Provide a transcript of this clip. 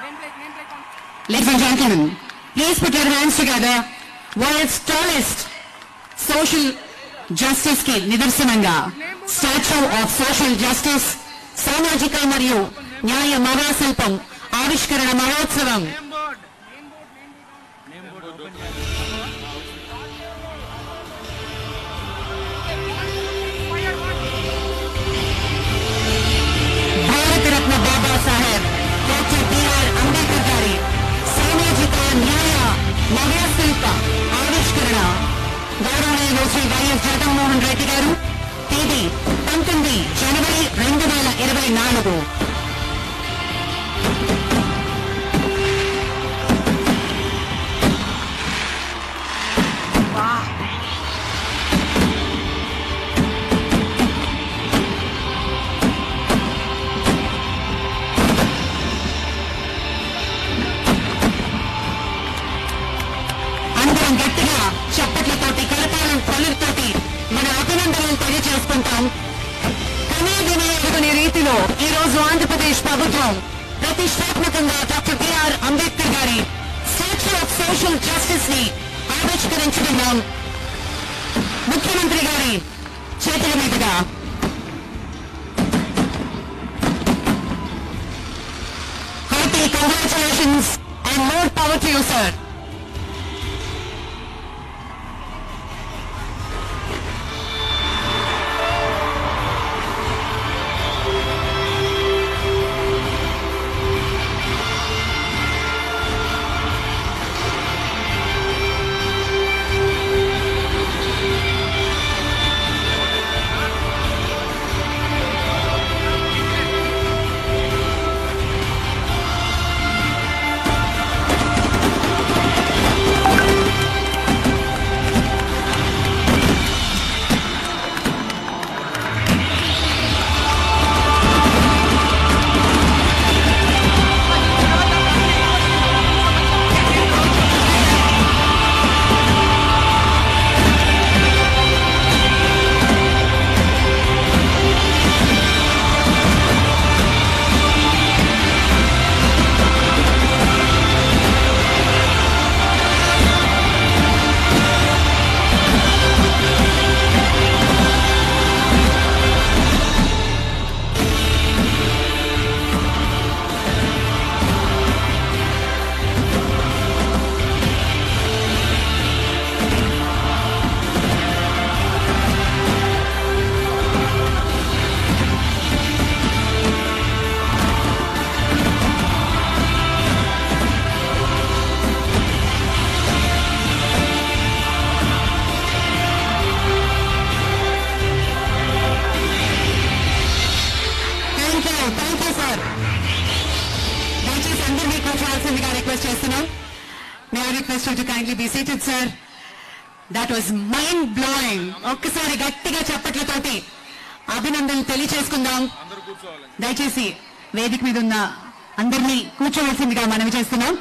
Ladies and gentlemen, please put your hands together. World's tallest social justice ki nidarsananga Statue of Social Justice Samajika Mariyu Nyaya Mahasilpam Avishkarana Mahotsavam Bharat Ratna Baba Saheb Dr. B.R. Ambedkar Gari Samajika Nyaya Mahasilpa Avishkarana గౌరవనీయులు Shri YS Jaganmohan Reddy గారు తేదీ 19 జనవరి 2024 అందరం గట్టిగా చప్పట్లతోటి కరతాళం పలుకుతోటి మన అభినందనలు తెలియజేసుకుంటాం. కనీవిని రీతిలో ఈ రోజు ఆంధ్రప్రదేశ్ ప్రభుత్వం ప్రతిష్టాత్మకంగా డాక్టర్ బిఆర్ అంబేద్కర్ గారి స్టాచ్యూ ఆఫ్ సోషల్ జస్టిస్ ని ఆవిష్కరించుకున్నాం. ముఖ్యమంత్రి గారి చేతుల మీదుగా hearty congratulations and more power to you sir. May I request you to kindly be seated, sir? That was mind-blowing. ఒక్కసారి గట్టిగా చప్పట్లతోటి అభినందనలు తెలియచేసుకుందాం. దయచేసి వేదిక మీద ఉన్న అందరినీ కూర్చోవలసిందిగా మనవి చేస్తున్నాం.